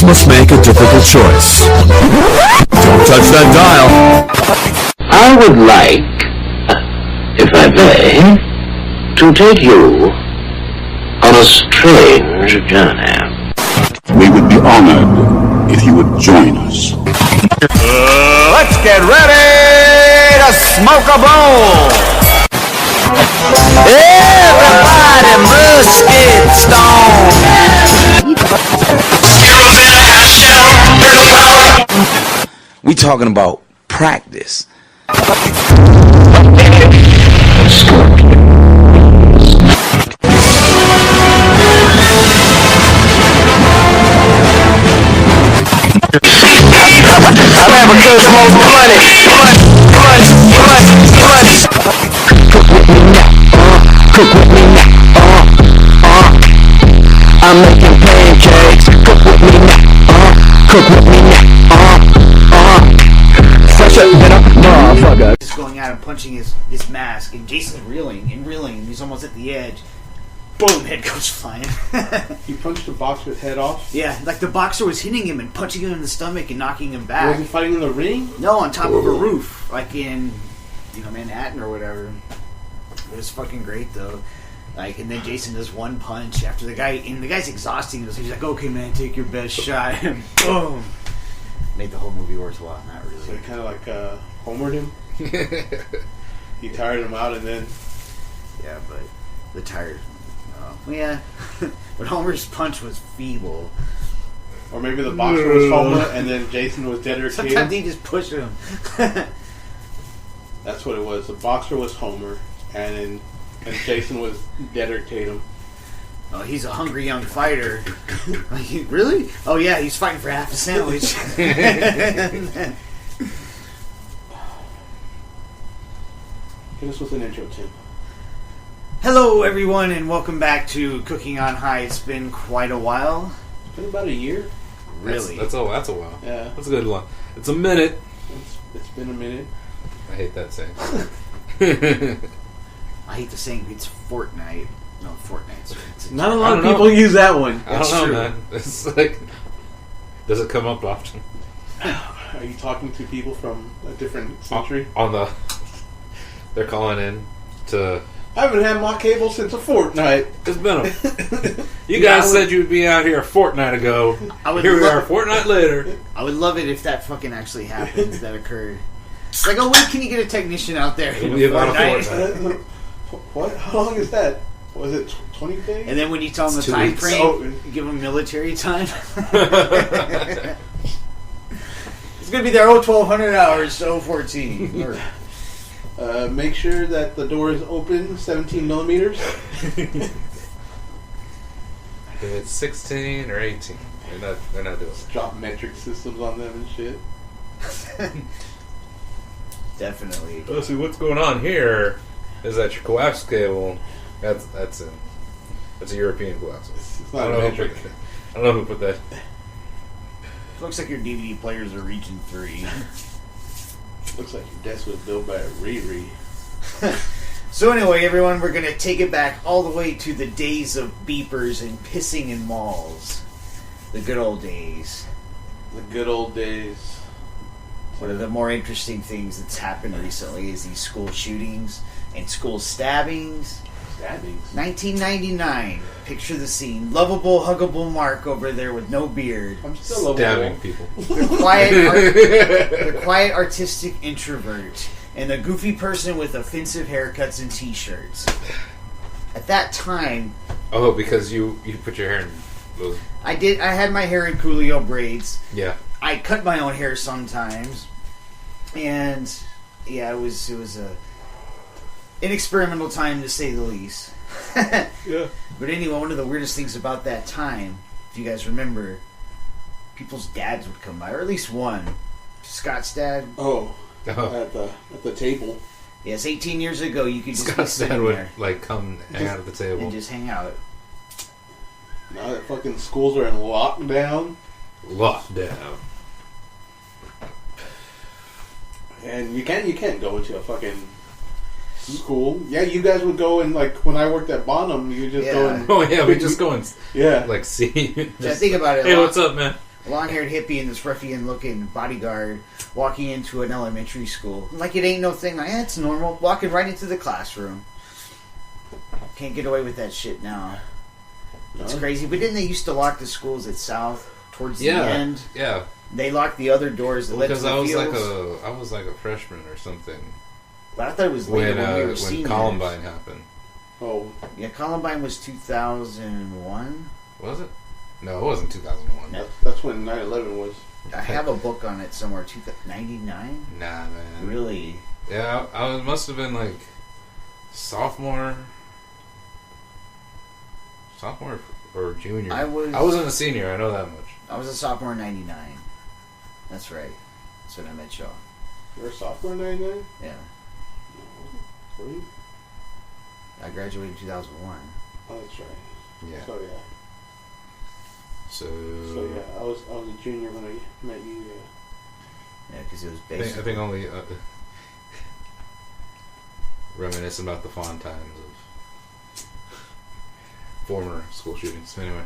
must make a difficult choice. Don't touch that dial. I would like, if I may, to take you on a strange journey. We would be honored if you would join us. Let's get ready to smoke a bowl. Everybody must get stoned. We talking about practice. I'm Africa's most money. Cook with me now. I'm making pancakes. Cook with me now. Cook with me now. Fresh up, better, motherfucker. Just going out and punching his mask, and Jason's reeling, and he's almost at the edge. Boom, head goes flying. He punched the boxer's head off? Yeah, like the boxer was hitting him and punching him in the stomach and knocking him back. Was he fighting in the ring? No, on top of a roof, like in, Manhattan or whatever. It was fucking great though. Like, and then Jason does one punch after the guy, and the guy's exhausting. So he's like, "Okay, man, take your best shot." And boom, made the whole movie worthwhile. Not really. So he kind of like homered him. He tired him out, and then yeah, but the tired. Yeah, but Homer's punch was feeble. Or maybe the boxer was Homer, and then Jason was Derrick. Sometimes he just pushed him. That's what it was. The boxer was Homer, and Jason was Derrick Tatum. Oh, he's a hungry young fighter. Like, really? Oh yeah, he's fighting for half a sandwich. Hit us with an intro, Tim. Hello, everyone, and welcome back to Cooking on High. It's been quite a while. It's been about a year. Really? That's a while. Yeah. That's a good one. It's a minute. It's been a minute. I hate that saying. I hate the saying it's Fortnite. No, Fortnite. Not a lot of people use that one. I don't know, man. It's like, does it come up often? Are you talking to people from a different century? They're calling in to... I haven't had my cable since a fortnight. It's been You guys said you'd be out here a fortnight ago. Here we are a fortnight later. I would love it if that fucking actually happened, if that occurred. It's like, oh, when can you get a technician out there? It'll be about a fortnight. What? How long is that? Was it 20 days? And then when you tell them the time frame, you give them military time. It's going to be there, 1200 hours, so 14. Make sure that the door is open 17 millimeters. If it's 16 or 18, they're not doing it. Drop metric systems on them and shit. Definitely. Oh, see what's going on here is that your coax cable. That's a European coax. It's not a metric. I don't know who put that. Looks like your DVD players are region 3. Looks like your desk was built by a Riri. So anyway, everyone, we're going to take it back all the way to the days of beepers and pissing in malls. The good old days. The good old days. One of the more interesting things that's happened recently is these school shootings and school stabbings. 1999. Picture the scene. Lovable, huggable Mark over there with no beard. I'm still lovable. Stabbing people. The quiet artistic introvert. And the goofy person with offensive haircuts and t-shirts. At that time... Oh, because you put your hair in those... I had my hair in Coolio braids. Yeah. I cut my own hair sometimes. And, yeah, it was an experimental time to say the least. Yeah. But anyway, one of the weirdest things about that time, if you guys remember, people's dads would come by, or at least one. Scott's dad. Oh. At the table. Yes, 18 years ago, you could just be Scott's dad sitting would there. like come hang out at the table And just hang out. Now that fucking schools are in lockdown. Lockdown. And you can't go into a fucking school. Yeah, you guys would go and, like, when I worked at Bonham, you just go and... Oh, yeah, we just go and, yeah. like, see. Yeah, think about it. Hey, what's up, man? long-haired hippie and this ruffian-looking bodyguard walking into an elementary school. Like it ain't no thing. Like, it's normal. Walking right into the classroom. Can't get away with that shit now. It's crazy. But didn't they used to lock the schools at South towards the end? Yeah. They locked the other doors that led to the fields. I was like a freshman or something. But I thought it was later when we were when seniors. Columbine happened. Oh. Yeah, Columbine was 2001. Was it? No, it wasn't 2001. No. That's when 9/11 was. I have a book on it somewhere. 99? Nah, man. Really? Yeah, I must have been like sophomore or junior. I wasn't a senior. I know that much. I was a sophomore in 99. That's right. That's when I met Shaw. You're a sophomore in 99? Yeah. Were you? I graduated in 2001. Oh, that's right. Yeah. So yeah. So yeah, I was a junior when I met you. Yeah, because it was I basically... think only reminiscing about the fond times of former school shootings. Anyway,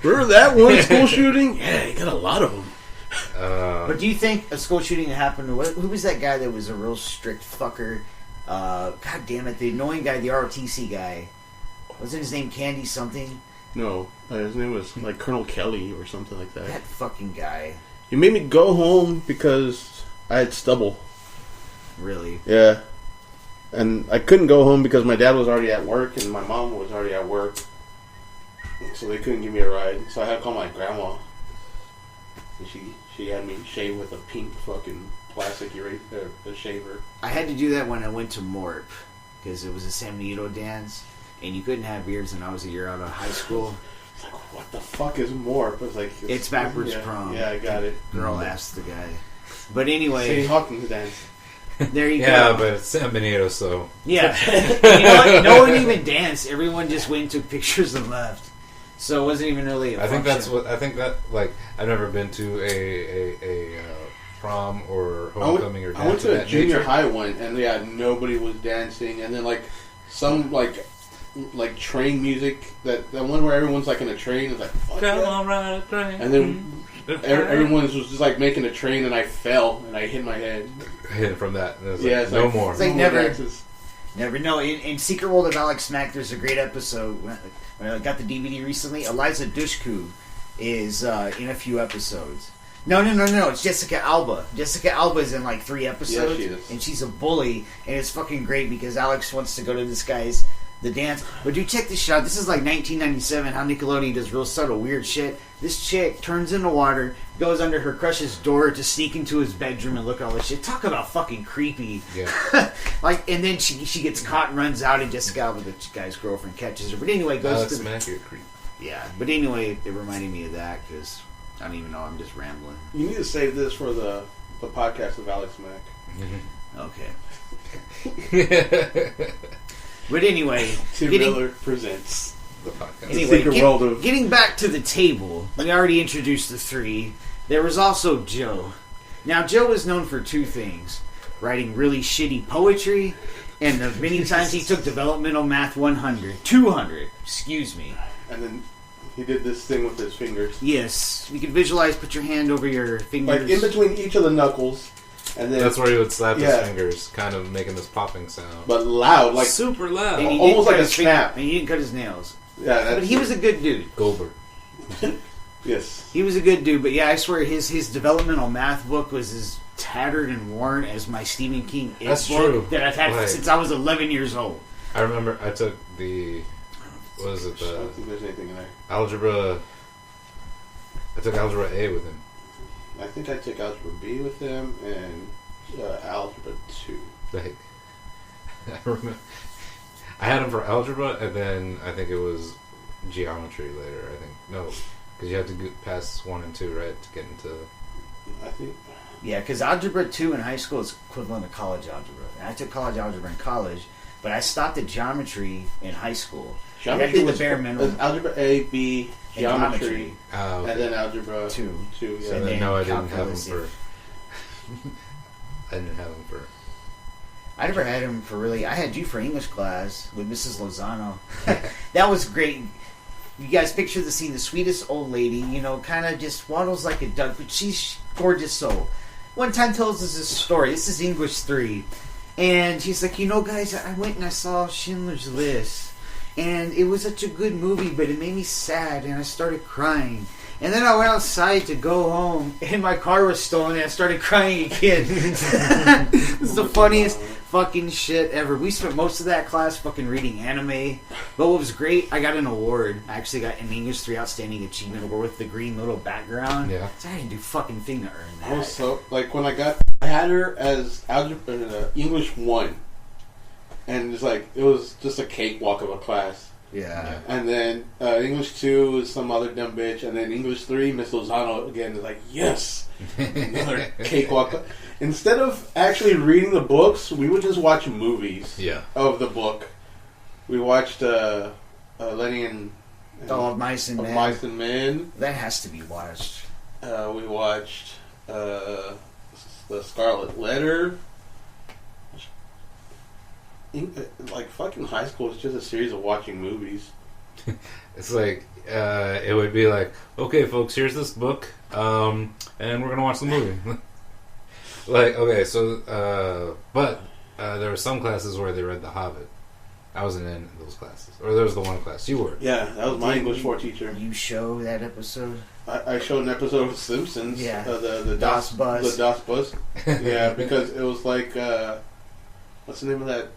Remember that one school shooting? Yeah, you got a lot of them. But do you think a school shooting happened? Who was that guy that was a real strict fucker? God damn it, the annoying guy, the ROTC guy. Wasn't his name Candy something? No, his name was like Colonel Kelly or something like that. That fucking guy. He made me go home because I had stubble. Really? Yeah. And I couldn't go home because my dad was already at work and my mom was already at work. So they couldn't give me a ride. So I had to call my grandma. And she had me shave with a pink fucking plastic a shaver. I had to do that when I went to Morp. Because it was a San Benito dance. And you couldn't have beards when I was a year out of high school. It's like, what the fuck is Morp? It's like... It's backwards prom. Yeah, I got it. Girl asked the guy. But anyway... Say talking dance. There you go. yeah, but it's San Benito, so Yeah. You know what? No one even danced. Everyone just went and took pictures and left. So it wasn't even really a function. I've never been to a prom or homecoming or dance. I went to a junior nature. high one, and yeah, nobody was dancing, and then like some like train music that one where everyone's like in a train is like fuck Come yeah. on, ride a train. And then everyone was just like making a train, and I fell and I hit my head. Hit from that. And it was Yeah, like, it's no like- more. It's like No more never- dances. Never know. In Secret World of Alex Mack, there's a great episode. When I got the DVD recently, Eliza Dushku is in a few episodes. No. It's Jessica Alba. Jessica Alba is in like 3 episodes. Yeah, she is. And she's a bully. And it's fucking great because Alex wants to go to this guy's the dance. But dude, check this shit out. This is like 1997, how Nickelodeon does real subtle weird shit. This chick turns into water, goes under her crush's door to sneak into his bedroom and look at all this shit. Talk about fucking creepy. Yeah. And then she gets caught and runs out, and Jessica Alba, the guy's girlfriend, catches her. But anyway, goes Alex to Mack, you're a creep. yeah. But anyway, it reminded me of that because I don't even know. I'm just rambling. You need to save this for the podcast of Alex Mack. Okay. But anyway, Tim Miller presents The podcast. anyway, Secret World of- getting back to the table, we already introduced the 3. There was also Joe. Now, Joe is known for 2 things. Writing really shitty poetry, and the many times he took developmental math 200, excuse me. And then he did this thing with his fingers. Yes, you can visualize, put your hand over your fingers. Like in between each of the knuckles. And then That's where he would slap Yeah. his fingers, kind of making this popping sound. but loud, like super loud. And he almost didn't like cut a his finger- snap. And he didn't cut his nails. yeah, that's But he was a good dude. Goldberg. yes. He was a good dude, but yeah, I swear his developmental math book was as tattered and worn as my Stephen King That's book true. that I've had Right. since I was 11 years old. I remember I took the what was it I the don't think there's anything in there. algebra. I took algebra A with him. I think I took Algebra B with him and Algebra 2. Like I remember, I had him for algebra, and then I think it was geometry later. I think no, because you had to get past 1 and 2, right, to get into. I think. Yeah, because Algebra 2 in high school is equivalent to college algebra. And I took college algebra in college, but I stopped at geometry in high school. I had to do the bare minimum. Algebra A, B, And geometry, Oh, and then Algebra 2. 2, yeah. so and then then no, I didn't have him calculus. for. I didn't have him for. I never had him for really. I had you for English class with Mrs. Lozano. That was great. you guys picture the scene, the sweetest old lady, you know, kind of just waddles like a duck, but she's gorgeous soul. One time tells us this story. This is English 3. And she's like, you know, guys, I went and I saw Schindler's List. And it was such a good movie, but it made me sad, and I started crying. And then I went outside to go home, and my car was stolen, and I started crying again. This is the funniest fucking shit ever. We spent most of that class fucking reading anime. But what was great, I got an award. I actually got an English 3 Outstanding Achievement Award with the green little background. Yeah. So I didn't do fucking thing to earn that. Also, like when I had her as algebra English 1, and it's like it was just a cakewalk of a class. Yeah. And then English 2 is some other dumb bitch, and then English 3, Miss Lozano again is like, yes, another cakewalk. Instead of actually reading the books, we would just watch movies. Yeah. Of the book. We watched Lenny and All of Mice and Men. Mice and Men. That has to be watched. We watched The Scarlet Letter. Like fucking high school is just a series of watching movies. It's like it would be like, okay, folks, here's this book, and we're gonna watch the movie. Like, okay, so but there were some classes where they read The Hobbit. I wasn't in those classes, or there was the one class you were. Yeah, that was my English 4 teacher. You show that episode? I showed an episode of Simpsons. Yeah. The Das Bus. The Das Bus. Yeah, because it was like what's the name of that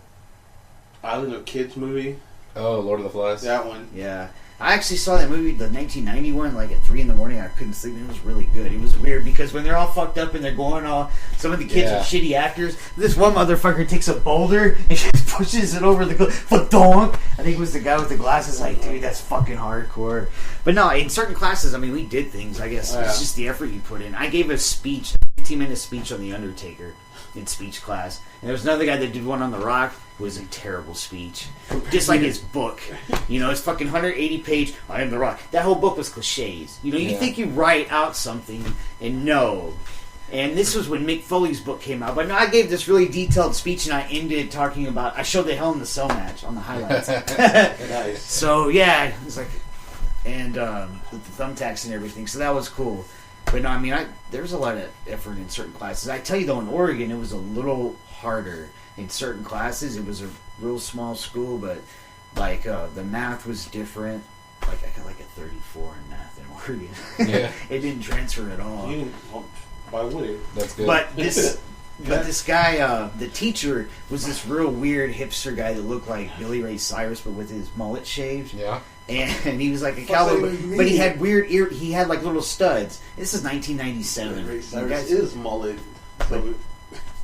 Island of Kids movie? Oh, Lord of the Flies. That one. Yeah. I actually saw that movie, the 1990 one, like at 3 in the morning. I couldn't sleep. It was really good. It was weird because when they're all fucked up and they're going all, some of the kids are shitty actors. This one motherfucker takes a boulder and just pushes it over the cliff. I think it was the guy with the glasses. Like, dude, that's fucking hardcore. But no, in certain classes, I mean, we did things. I guess it's just the effort you put in. I gave a speech, a 15-minute speech on The Undertaker in speech class, and there was another guy that did one on The Rock. It was a terrible speech, just like his book. You know, it's fucking 180 page. I am The Rock. That whole book was cliches. You know, you think you write out something, and no. And this was when Mick Foley's book came out. But no, I gave this really detailed speech, and I ended talking about. I showed the Hell in the Cell match on the highlights. Nice. So yeah, it was like, and with the thumbtacks and everything. So that was cool. But no, I mean, there was a lot of effort in certain classes. I tell you though, in Oregon, it was a little harder. In certain classes, it was a real small school, but like the math was different. Like I got like a 34 in math in Oregon. Yeah. It didn't transfer at all. Why would it? That's good. But this guy, the teacher, was this real weird hipster guy that looked like Billy Ray Cyrus, but with his mullet shaved. Yeah. And he was like a cowboy, but he had weird ear. He had like little studs. This is 1997. Billy Ray You Cyrus guys- is mullet. So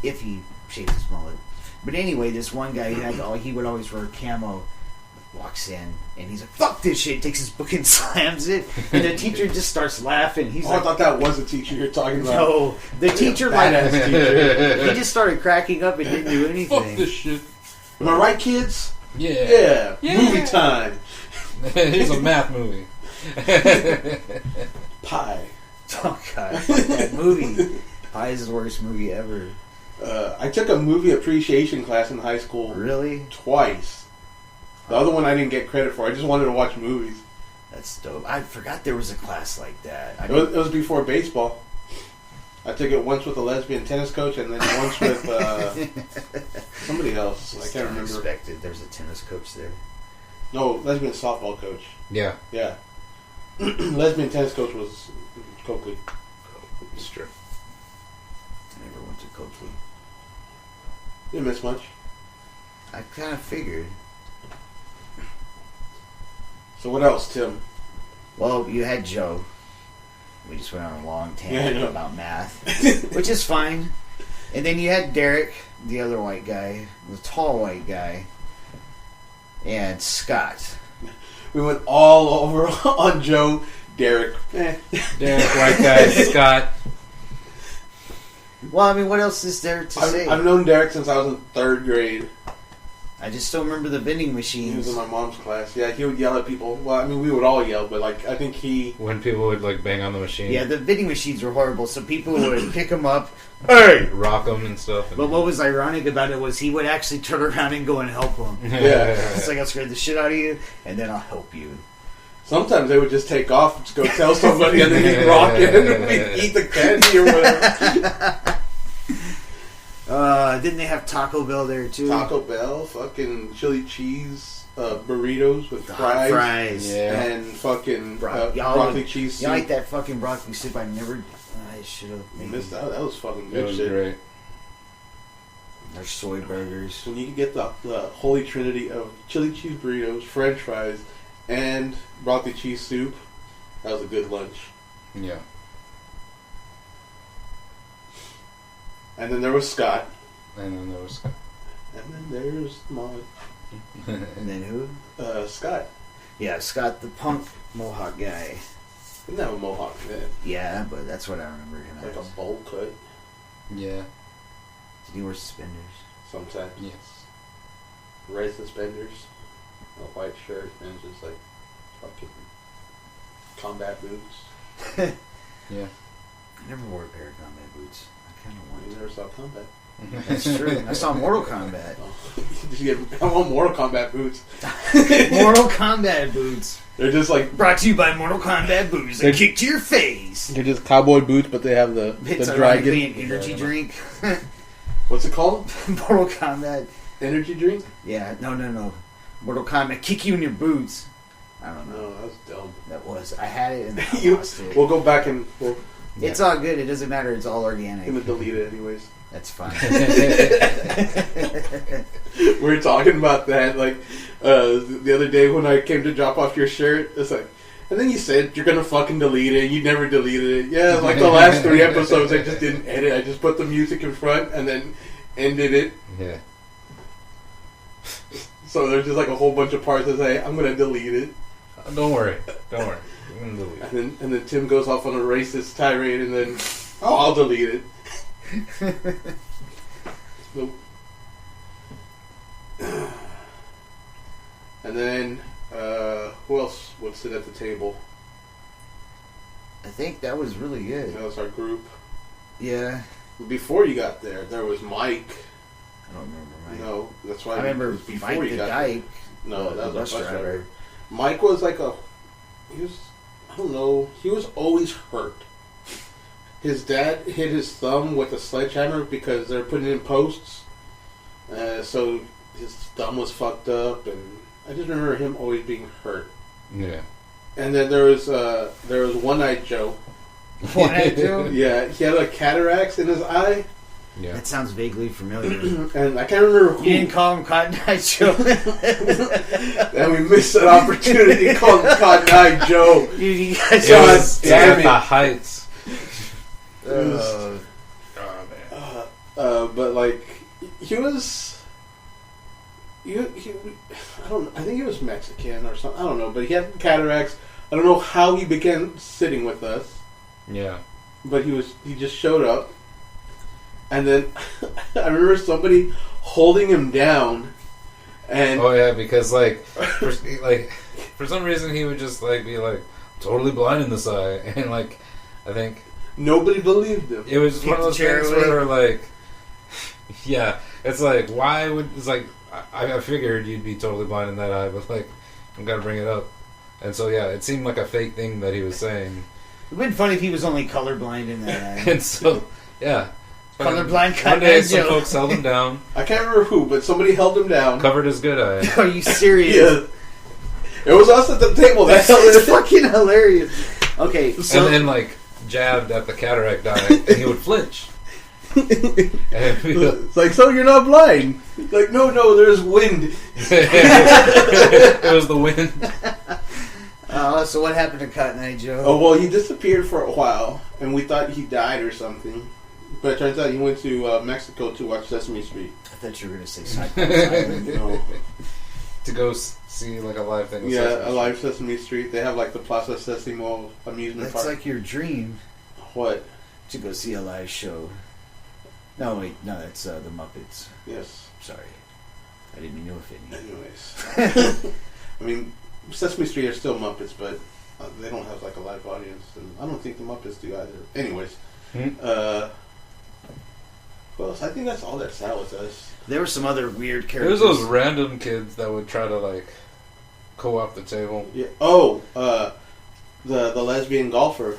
if he shaved his mullet. But anyway, this one guy he would always wear camo. Walks in and he's like, "Fuck this shit!" Takes his book and slams it, and the teacher just starts laughing. He's like, I thought that was the teacher you're talking about. "No, the teacher like Badass teacher. he just started cracking up and didn't do anything." Fuck this shit. Am I right, kids? Yeah. Yeah. Movie time. Here's a math movie. Pie. Oh god, fuck that movie. Pie is the worst movie ever. I took a movie appreciation class in high school Really? twice. The other one I didn't get credit for. I just wanted to watch movies. That's dope. I forgot there was a class like that. It was before baseball. I took it once with a lesbian tennis coach and then once with somebody else. I can't remember. Unexpected. There's a tennis coach there. No, lesbian softball coach. Yeah. Yeah. Lesbian tennis coach was Coakley. It's true. I never went to Coakley. Didn't miss much. I kind of figured. So what else, Tim? Well, you had Joe. We just went on a long tangent Yeah, I know. about math, which is fine. And then you had Derrick, the other white guy, the tall white guy, and Scott. We went all over on Joe, Derrick. Derrick, white guy, Scott. Well, I mean, what else is there to say? I've known Derrick since I was in 3rd grade. I just don't remember the vending He was machines. in my mom's class. Yeah, he would yell at people. Well, I mean, we would all yell, but like, I think he... When people would like bang on the machine. Yeah, the vending machines were horrible, so people would pick them up. Hey! Rock them and stuff. But what was ironic about it was he would actually turn around and go and help them. Yeah. It's like, I'll scare the shit out of you, and then I'll help you. Sometimes they would just take off and just go tell somebody and then he'd rock it and we'd eat the candy or whatever. Didn't they have Taco Bell there too? Taco Bell, fucking chili cheese burritos with fries. Yeah. And fucking Y'all broccoli cheese soup. You like that fucking broccoli soup? I should have missed out. That was fucking It good was shit. great. Their soy burgers. When you could get the holy trinity of chili cheese burritos, french fries, and broccoli cheese soup, that was a good lunch. Yeah. And then there was Scott. And then there was... And then there's Molly. And then who? Scott. Yeah, Scott, the punk Mohawk guy. Didn't have a mohawk then. Yeah, but that's what I remember him Like a as. bowl cut Yeah. Did he wear suspenders? sometimes. Yes. Red suspenders, a white shirt, and just like fucking combat boots. Yeah. I never wore a pair of combat boots. I kind of You wanted never saw combat. to. That's true. I saw Mortal Kombat. Did you get? I want Mortal Kombat boots. Mortal Kombat boots. They're just like Brought to you by Mortal Kombat boots. They kick to your face. they're just cowboy boots, but they have the It's dragon. ironically an energy drink. What's it called? Mortal Kombat. Energy drink? Yeah, no. Mortal Kombat kick you in your boots. I don't know. No, that was dumb. That was. I had it and I You- lost it. We'll go back and we'll It's all good. It doesn't matter. It's all organic. gonna delete it anyways. That's fine. We were talking about that like the other day when I came to drop off your shirt. It's like, and then you said you're gonna fucking delete it. You never deleted it. Yeah, like the last 3 episodes, I just didn't edit. I just put the music in front and then ended it. Yeah. So there's just like a whole bunch of parts that say I'm gonna delete it. Don't worry. Don't worry. We're gonna delete it. And then Tim goes off on a racist tirade, and then I'll delete it. Nope. And then who else would sit at the table? I think that was really good. That was our group. Yeah. Before you got there, there was Mike. I don't remember Mike. No, that's why I remember it was before Mike you the got Dyke. there. No, that the was a bus driver. driver. Mike was like he was, I don't know, he was always hurt. His dad hit his thumb with a sledgehammer because they're putting in posts. So his thumb was fucked up, and I just remember him always being hurt. Yeah. And then there was One-Eyed Joe. One-Eyed Joe? Yeah, he had like cataracts in his eye, Yeah. That sounds vaguely familiar. and I can't remember who. You didn't call him Cotton Eye Joe. And we missed that opportunity to call him Cotton-Eyed Joe. You guys It was damn at it. the heights. But like he was. I think he was Mexican or something. I don't know, but he had cataracts. I don't know how he began sitting with us, Yeah. but he just showed up, and then I remember somebody holding him down, and Oh yeah, because for some reason he would just like be like totally blind in this eye, and like I think nobody believed him. it was one of those Chair things away. where like, yeah, it's like why would it's like I figured you'd be totally blind in that eye, but like I'm gonna bring it up, and so yeah, it seemed like a fake thing that he was saying, It would have been funny if he was only colorblind in that eye. and so yeah, Colorblind One Cotton day Eye some Joe. folks held him down, I can't remember who, but somebody held him down. covered his good eye. Are you serious? Yeah, it was us at the table that held That's it. fucking hilarious. Okay, so And then like jabbed at the cataract eye, and he would flinch. And It's like, so you're not blind? Like, no, there's wind. it was the wind. so what happened to Cotton Eye Joe? Oh, well, he disappeared for a while, and we thought he died or something. But it turns out he went to Mexico to watch Sesame Street. I thought you were going to say Cyclops. No. To go see like a live thing. with Yeah, Sesame a live Sesame Street. They have like the Plaza Sesamo amusement That's park. like your dream What? to go see a live show. No, wait, no, that's the Muppets. Yes. Sorry, I didn't mean to offend you. Anyways. I mean, Sesame Street are still Muppets, but they don't have like a live audience. And I don't think the Muppets do either. Anyways. Who else? I think that's all that sat with us. There were some other weird There characters. was those random kids that would try to like co-op the table. Yeah. Oh, the lesbian golfer.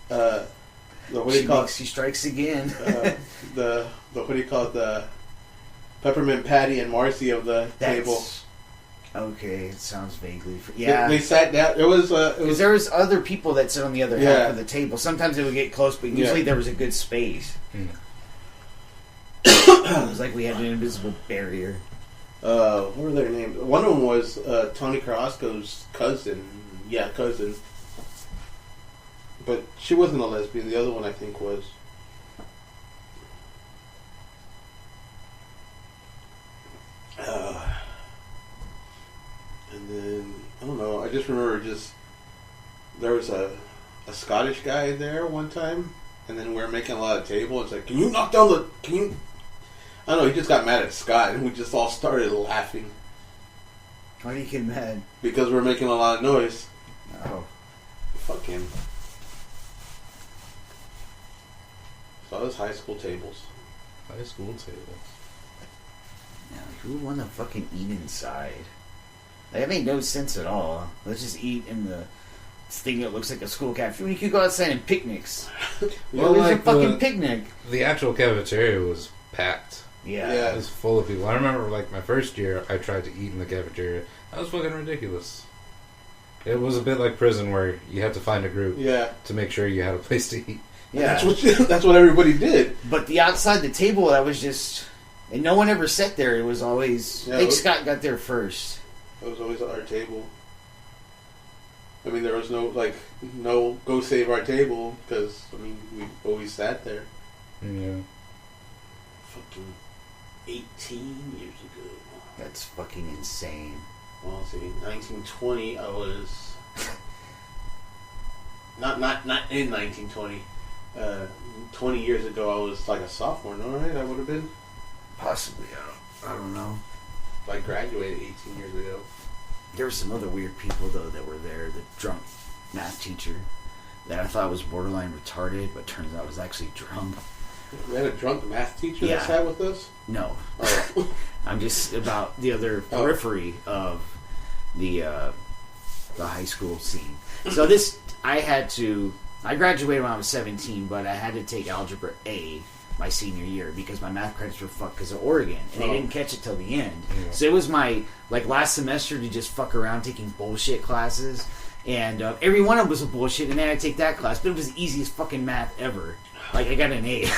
What do you call it? She strikes again. The what do you call it? The Peppermint Patty and Marcy of the table. Okay, it sounds vaguely. They sat down. It was because there was other people that sit on the other half of the table. Sometimes it would get close, but usually there was a good space. It was like we had an invisible barrier. What were their names? One of them was Tony Carrasco's cousin. Yeah, cousin. But she wasn't a lesbian. The other one, I think, was. And then, I don't know, I just remember there was a Scottish guy there one time, and then we were making a lot of table. It's like, can you knock down I don't know, he just got mad at Scott, and we just all started laughing. Why do you get mad? Because we were making a lot of noise. Oh. Fuck him. So that was high school tables. High school tables. Now, who would want to fucking eat inside? That made no sense at all. Let's just eat in the thing that looks like a school cafeteria. You could go outside and picnics. Well, there's a fucking picnic. The actual cafeteria was packed. Yeah. It was full of people. I remember, like, my first year, I tried to eat in the cafeteria. That was fucking ridiculous. It was a bit like prison where you had to find a group to make sure you had a place to eat. Yeah. That's what everybody did. But the outside the table, that was just... And no one ever sat there. It was always... I think Scott got there first. It was always at our table. I mean, there was no go save our table, because, I mean, we always sat there. Yeah. Fucking 18 years ago. That's fucking insane. Well, let's see, 1920, I was... Not in 1920. 20 years ago, I was like a sophomore, no, right? I would have been? Possibly, I don't know. I graduated 18 years ago. There were some other weird people, though, that were there. The drunk math teacher that I thought was borderline retarded, but turns out was actually drunk. We had a drunk math teacher that sat with us? No. Oh. I'm just about the other periphery of the high school scene. So I graduated when I was 17, but I had to take Algebra A my senior year because my math credits were fucked because of Oregon, and I didn't catch it till the end. Yeah. So it was my last semester to just fuck around taking bullshit classes, and every one of them was a bullshit, and then I take that class, but it was the easiest fucking math ever. I got an A.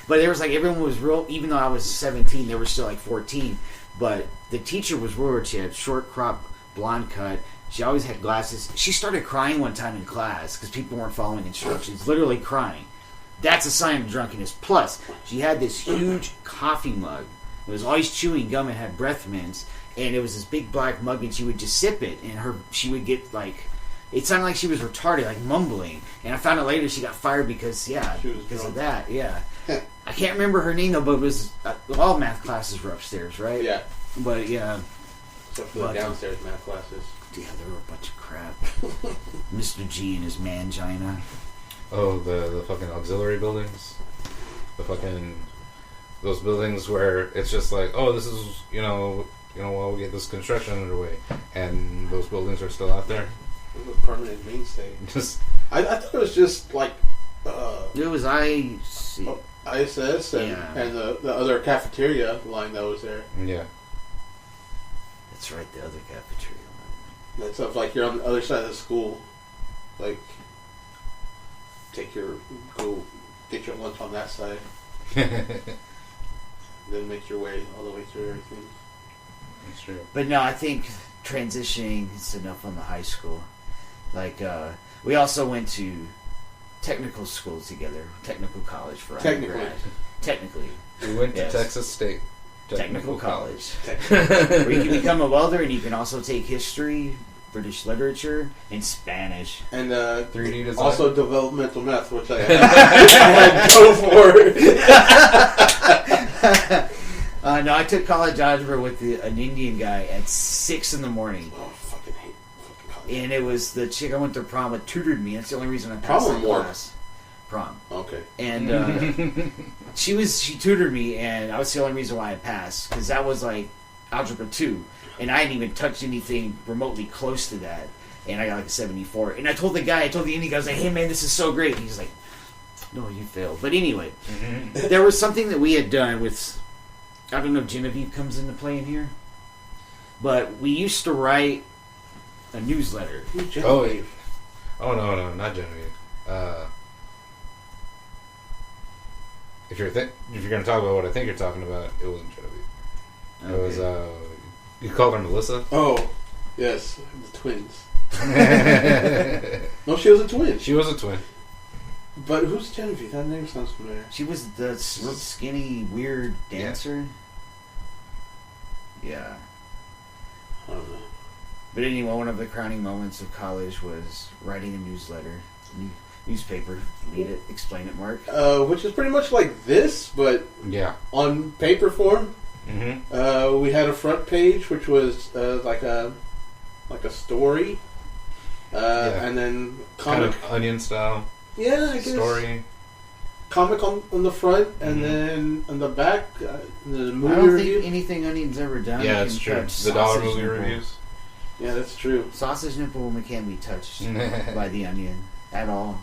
But there was everyone was real, even though I was 17, they were still 14. But the teacher was weird. She had short crop, blonde cut. She always had glasses. She started crying one time in class because people weren't following instructions, literally crying. That's a sign of drunkenness. Plus, she had this huge coffee mug. It was always chewing gum and had breath mints. And it was this big black mug, and she would just sip it. And she would get it sounded like she was retarded, mumbling. And I found out later she got fired because of that. Yeah. I can't remember her name though, but it was all math classes were upstairs, right? Yeah. But yeah. Except for the downstairs math classes. Yeah, they were a bunch of crap. Mr. G and his mangina. Oh, the fucking auxiliary buildings? Those buildings where it's just this is, while we get this construction underway, and those buildings are still out there. It was a permanent mainstay. I thought it was just it was ISS and the other cafeteria line that was there. Yeah. That's right, the other cafeteria line. That's stuff you're on the other side of the school. Go get your lunch on that side. Then make your way all the way through everything. That's true. But no, I think transitioning is enough on the high school. We also went to technical school together, technical college for undergrad. Technically. We went to Texas State Technical College. Where you can become a welder, and you can also take history, British literature, and Spanish. And 3D design. Also developmental math, which I had to go for. No, I took college algebra with an Indian guy at 6 in the morning. Oh, I fucking hate fucking college. And it was the chick I went to prom with tutored me. That's the only reason I passed that class. Prom. Okay. And she tutored me, and that was the only reason why I passed, because that was Algebra 2. and I hadn't even touched anything remotely close to that, and I got like a 74. And I told the Indian guy, I was like, "Hey man, this is so great." And he's like, "No, you failed." But anyway, there was something that we had done with, I don't know if Genevieve comes into play in here, but we used to write a newsletter. Oh, wait. Oh no, not Genevieve. If you're going to talk about what I think you're talking about, it wasn't Genevieve. Okay. It was you called her Melissa. Oh, yes, the twins. No, she was a twin. She was a twin. But who's Genevieve? That name sounds familiar. She was the skinny, weird dancer. Yeah. I don't know. But anyway, one of the crowning moments of college was writing a newsletter, newspaper. Need it? Explain it, Mark. Which is pretty much like this, but Yeah. on paper form. Mm-hmm. We had a front page, which was like a story, and then comic, Kind of Onion style yeah, I guess story. comic on the front, and then on the back, the movie I don't review. think anything Onion's ever done. Yeah, can it's true. touch The dollar sausage movie nipple. reviews. Yeah, that's true. Sausage nipple can't be touched by the Onion at all.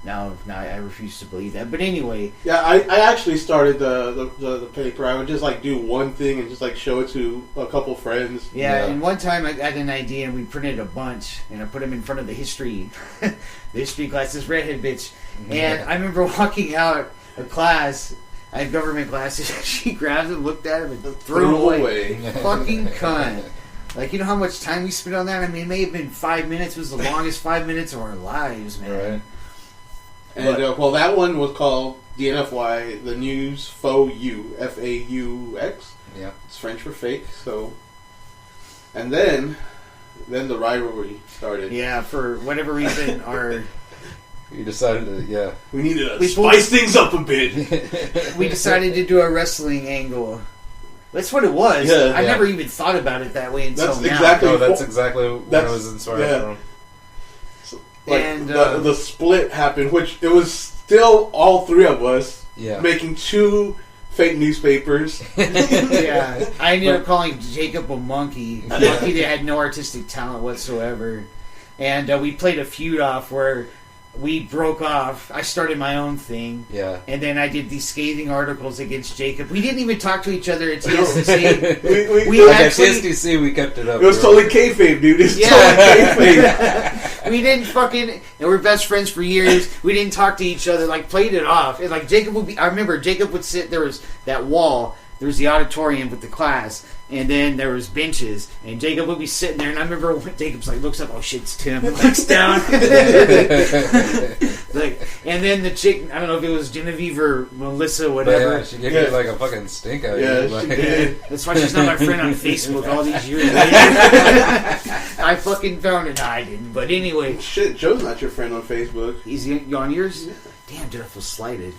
No, I refuse to believe that. But anyway, Yeah, I actually started the paper. I would just like do one thing and just like show it to a couple friends. yeah, and one time I had an idea and we printed a bunch and I put them in front of the history class, this redhead bitch. And I remember walking out of class, I had government classes, she grabbed them, looked at them, and threw them away. Fucking cunt. Like, you know how much time we spent on that? I mean, it may have been 5 minutes. It was the longest 5 minutes of our lives, man. Right. And well, that one was called DNFY, the News Faux You, FAUX. Yeah. It's French for fake. So, and then the rivalry started. Yeah, for whatever reason, You decided to, yeah. We needed to We spice things up a bit. we decided to do a wrestling angle. That's what it was. Yeah, I yeah. never even thought about it that way until That's now. exactly- Oh, that's exactly where I That's- was inspired yeah. from. Like, And, the split happened, which it was still all three of us Yeah. making two fake newspapers. Yeah, I ended up calling Jacob a monkey that had no artistic talent whatsoever. And we played a feud off where we broke off. I started my own thing. Yeah. And then I did these scathing articles against Jacob. We didn't even talk to each other at TSC. we Like actually- at TSDC, we kept it up. It was totally kayfabe, dude. It was totally kayfabe. We didn't fucking... And we're best friends for years. We didn't talk to each other. Like, played it off. And, like, Jacob would be... I remember Jacob would sit... There was that wall. There was the auditorium with the class. And then there was benches. And Jacob would be sitting there. And I remember when Jacob's like, looks up. Oh, shit, it's Tim. And looks down. Like, and then the chick... I don't know if it was Genevieve or Melissa, whatever. Yeah, she gave me like a fucking stink eye. Yeah, like, she did. That's why she's not my friend on Facebook all these years later. I fucking found it. No, I didn't. But anyway, Shit, Joe's not your friend on Facebook. is he on yours? Damn, dude, I feel slighted.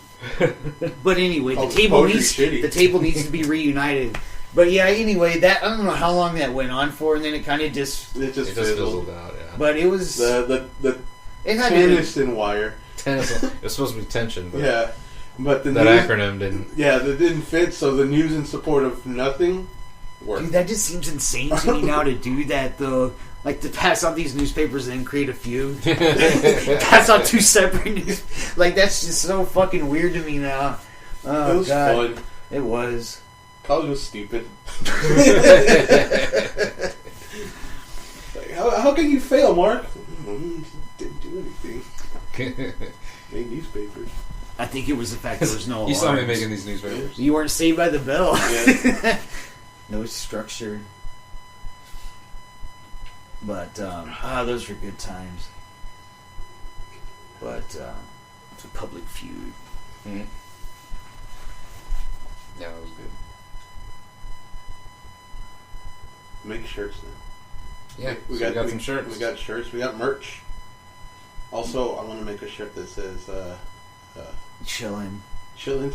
But anyway, Oh, poetry's shitty. the table needs to be reunited. But yeah, anyway, that I don't know how long that went on for, and then it kind of just. It just It just fizzled. fizzled out, yeah. But it was. The It had tennis wire. Tennis. It was supposed to be tension, but Yeah, but the that news, acronym didn't. yeah, that didn't fit. So the news in support of nothing worked. Dude, that just seems insane to me now to do that though. Like to pass out these newspapers and then create a feud. Pass out two separate news. Like that's just so fucking weird to me now. Oh It was god, fun. it was. College was stupid. Like, how can you fail, Mark? Didn't do anything. Made newspapers. I think it was the fact there was no. You saw me alarms. making these newspapers. You weren't saved by the bell. Yeah. No structure. But those were good times. But it's a public feud. Mm-hmm. Yeah, that was good. Make shirts now. Yeah, we got some shirts. We got shirts. We got merch. Also, I want to make a shirt that says Chillin'. "Chillin'."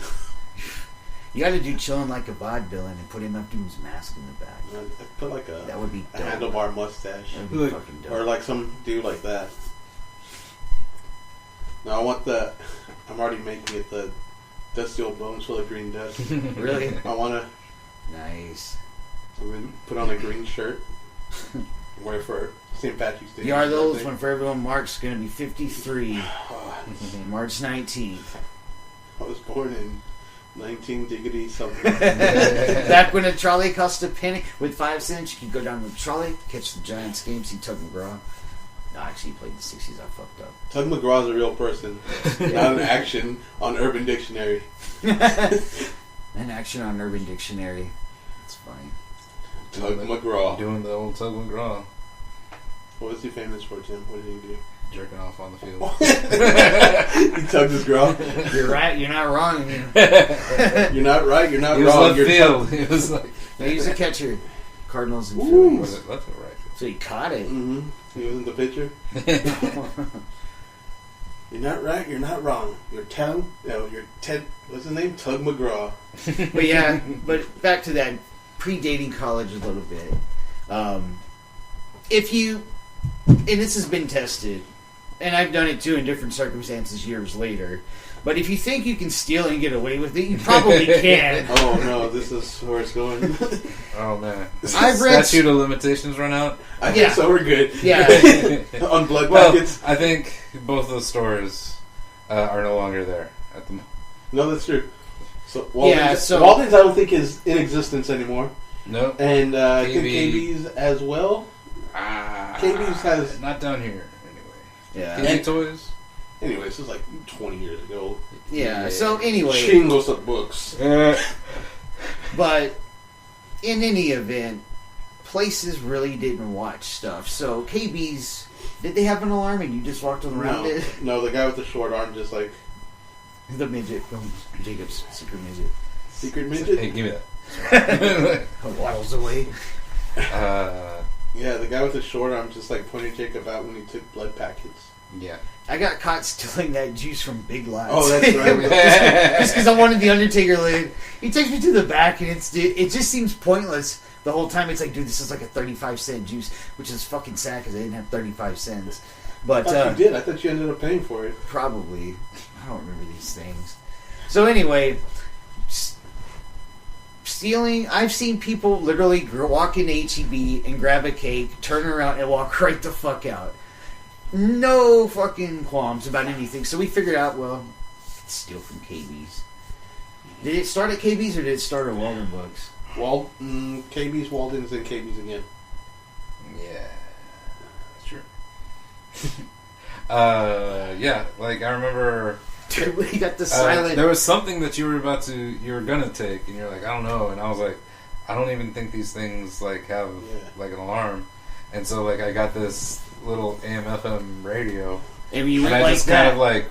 You got to do chillin' like a vaudevillain and put him up to his mask in the back. I put like That would be a dope. handlebar mustache, That would be fucking dope. or like some dude like that. No, I want the. I'm already making it the dusty old bones full of green dust. Really? I want to. Nice. And then put on a green shirt. Wear for St. Patrick's Day. You are the oldest one for everyone. Mark's going to be 53. March 19th. I was born in 19 diggity something. Back when a trolley cost a penny with 5 cents, you could go down to the trolley, catch the Giants game, see Tug McGraw. No, actually, he played in the 60s. I fucked up. Tug McGraw is a real person, not an action on Urban Dictionary. An action on Urban Dictionary. It's funny. Tug McGraw. Doing the old Tug McGraw. What was he famous for, Tim? What did he do? Jerking off on the field. He tugged his graw. You're right. You're not wrong. You're not right. You're not He was wrong. left You're field. He was like... No, he's a catcher. Cardinals and Was Phillies. it left or right? So he caught it. Mm-hmm. He wasn't the pitcher. You're not right. You're not wrong. You're Ted. No, you're Ted. What's his name? Tug McGraw. But yeah, but back to that predating college a little bit. If you, and this has been tested, and I've done it too in different circumstances years later. But if you think you can steal and get away with it, you probably can. Oh no, this is where it's going. Oh man. I've read Statute of limitations run out? I think so. We're good. Yeah. On blood Well, packets. I think both those stores are no longer there at the moment. No, that's true. So Walden's, Yeah, so- Walden's I don't think is in existence anymore, Nope. and I think KB. KB's as well. KB's has. Not down here, anyway. Yeah. KB Toys? Anyway, this was like 20 years ago. Yeah. So anyway, Chingos of books. but in any event, places really didn't watch stuff. So KB's, did they have an alarm and you just walked around it? No, the guy with the short arm just like The midget from Jacob's Secret Midget. secret midget. Hey, give me that. Waddles away. Yeah, the guy with the short arm just like pointed Jacob out when he took blood packets. Yeah. I got caught stealing that juice from Big Lots. Oh, that's right. Just because I wanted the Undertaker lid. He takes me to the back, and it just seems pointless the whole time. It's like, dude, this is like a 35-cent juice, which is fucking sad because I didn't have 35 cents. But I thought you did. I thought you ended up paying for it. probably. I don't remember these things. So anyway, stealing. I've seen people literally walk into HEB and grab a cake, turn around, and walk right the fuck out. No fucking qualms about anything. So we figured out, well, let's steal from KB's. Did it start at KB's or did it start at Waldenbooks? KB's, Walden's, and KB's again. Yeah. Sure. Yeah, like I remember... Dude, we got the silent... there was something that you were gonna take, and you're like, I don't know, and I was like, I don't even think these things like have like an alarm, and so like I got this little AM/FM radio, and you and went I like just that. kind of like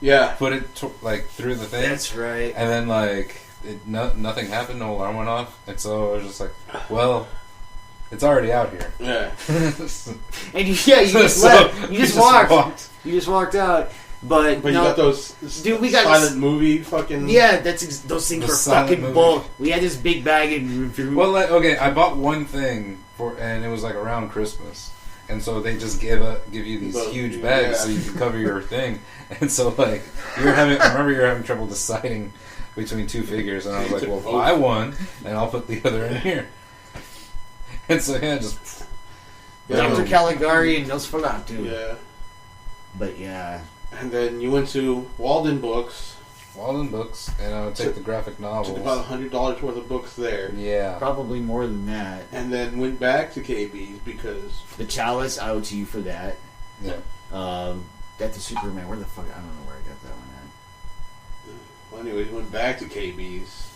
Yeah. put it like through the thing. That's right. And then like nothing happened, no alarm went off, and so I was just like, well, it's already out here. Yeah. And you just left. You just walked. You just walked out. But you no, got those dude, we got silent movie fucking... Yeah, those things The were silent fucking movie. bulk. We had this big bag and Well, like, okay, I bought one thing and it was like around Christmas, and so they just give you these huge bags so you can cover your thing, and so like I remember you were having trouble deciding between two figures, and I was like, well, buy one and I'll put the other in here, and so yeah, just Dr. Caligari and Nosferatu. Yeah. But yeah. And then you went to Waldenbooks. Waldenbooks, and I would take the graphic novels. Took about $100 worth of books there. Yeah. Probably more than that. And then went back to KB's because... The Chalice, I owe to you for that. Yeah. Got the Superman. Where the fuck? I don't know where I got that one at. Well, anyways, went back to KB's.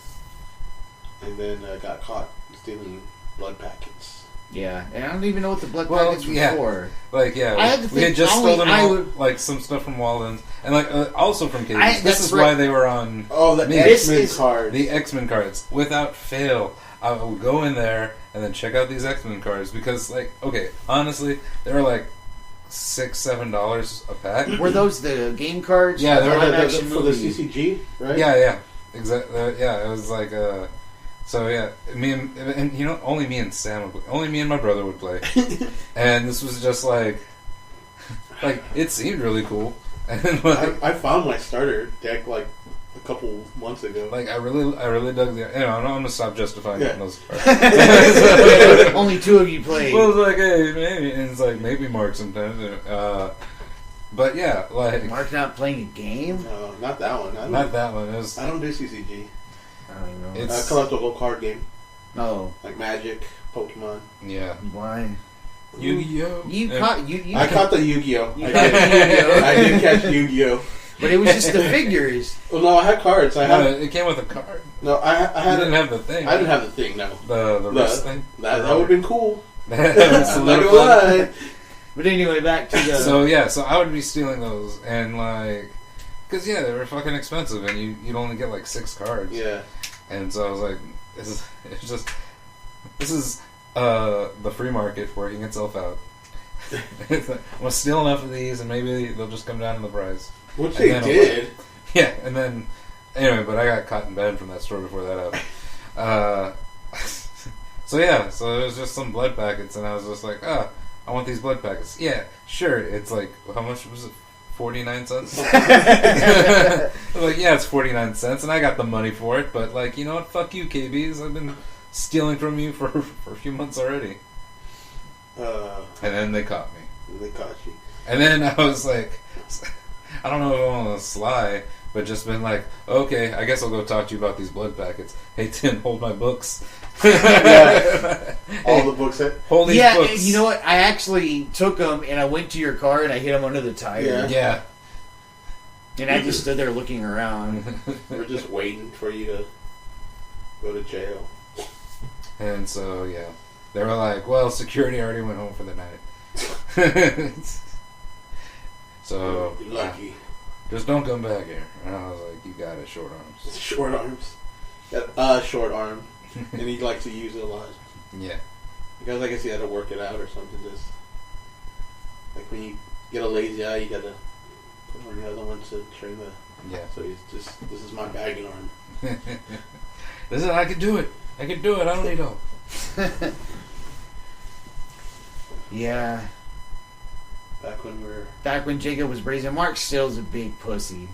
And then got caught stealing blood packets. Yeah, and I don't even know what the blood packets were for. Like, yeah, I had to we had think just only stolen I would- like some stuff from Walden's, and like also from KB's. That's This is right. why they were on. Oh, the This X-Men is- card. The X-Men cards, without fail, I will go in there and then check out these X-Men cards because, like, okay, honestly, they were like $6-7 a pack. Were those the game cards? Yeah, they were live the- action for the movie? CCG, right? Yeah, exactly. Yeah, it was like so yeah, me and you know, only me and Sam would play. Only me and my brother would play, and this was just like it seemed really cool. And like, I found my starter deck like a couple months ago. Like I really dug the. I'm gonna stop justifying getting those cards. Only 2 of you played. Well, it's like, hey, maybe, and it's like maybe Mark sometimes. But yeah, like Mark not playing a game? No, not that one. Not that one. It was. I don't do CCG. I don't know. It's Collectible card game. Oh. Like Magic, Pokemon. Yeah. Why? Yu-Gi-Oh. I caught the Yu-Gi-Oh. You I caught the Yu-Gi-Oh. did catch Yu-Gi-Oh. But it was just the figures. Well, no, I had cards. It came with a card. No, I You didn't have the thing. I didn't have the thing. No, The wrist thing. that would have been cool. That I'm not gonna lie. But anyway, back to the... So I would be stealing those, and like, cause they were fucking expensive, and you'd only get like 6 cards. Yeah. And so I was like, this is the free market working itself out. I'm gonna steal enough of these, and maybe they'll just come down in the price. Which they did. Yeah, and then anyway, but I got caught in bed from that store before that happened. So it was just some blood packets, and I was just like, I want these blood packets. Yeah, sure. It's like, how much was it? 49 cents? I'm like, yeah, it's 49 cents, and I got the money for it, but like, you know what? Fuck you, KBs. I've been stealing from you for a few months already. And then they caught me. They caught you. And then I was like, I don't know if I'm on the sly, but just been like, okay, I guess I'll go talk to you about these blood packets. Hey, Tim, hold my books. All the books. Hold these Yeah, books. and you know what? I actually took them, and I went to your car, and I hit them under the tire. Yeah. And I just stood there looking around. We're just waiting for you to go to jail. And so, they were like, well, security already went home for the night. So, You're lucky. Just don't come back here. And I was like, you got it, short arms. Short arms. Short arm. And he likes to use it a lot. Yeah. Because I guess he had to work it out or something. Just like when you get a lazy eye, you gotta put on the other one to train the. Yeah. So he's just, this is my bagging arm. I can do it. I can do it. I don't need help. Yeah. Back when Jacob was brazen, Mark still's a big pussy.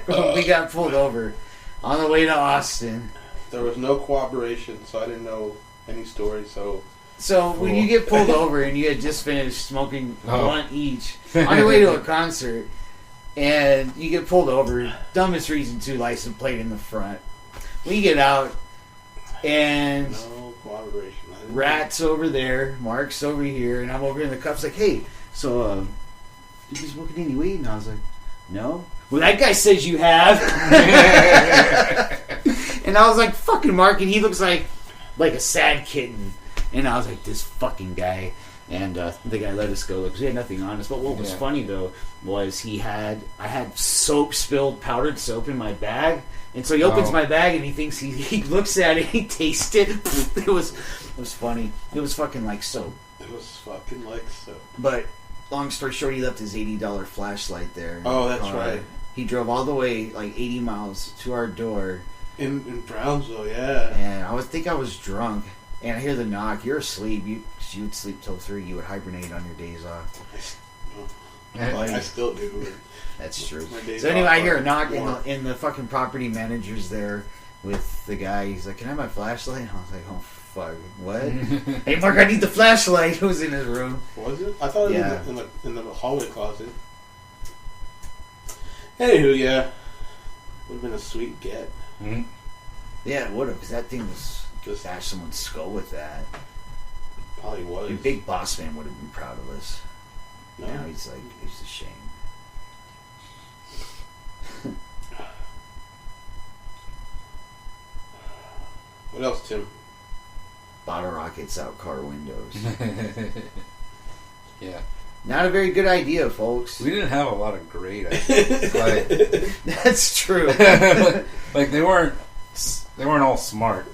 We got pulled over on the way to Austin. There was no cooperation, so I didn't know any stories. So when you get pulled over and you had just finished smoking one each on your way to a concert, and you get pulled over, dumbest reason too, license plate in the front. We get out, and no cooperation. Rat's over there, Mark's over here, and I'm over in the cups like, hey, so you been smoking any weed? And I was like, no. Well, that guy says you have. And I was like, fucking Mark, and he looks like a sad kitten. And I was like, this fucking guy. And the guy let us go because we had nothing on us. But what was funny though was I had soap spilled, powdered soap in my bag. And so he opens my bag and he thinks he looks at it, he tastes it. It was funny. It was fucking like soap. It was fucking like soap. But long story short, he left his $80 flashlight there. Oh, that's right. He drove all the way like 80 miles to our door. In Brownsville, yeah. And I think I was drunk. And I hear the knock. You're asleep. You would sleep till 3. You would hibernate on your days off. I still do. That's true. So anyway, I hear a knock in the fucking property manager's there with the guy. He's like, "Can I have my flashlight?" And I was like, "Oh fuck, what?" Hey Mark, I need the flashlight. It was in his room. Was it? I thought it was in the hallway closet. Anywho, yeah, would have been a sweet get. Mm-hmm. Yeah, it would have, because that thing was just bash someone's skull with that. Probably was. Your big boss man would have been proud of us. No. Now he's ashamed. What else, Tim? Bottle rockets out car windows. Yeah. Not a very good idea, folks. We didn't have a lot of great ideas. That's true. Like they weren't all smart.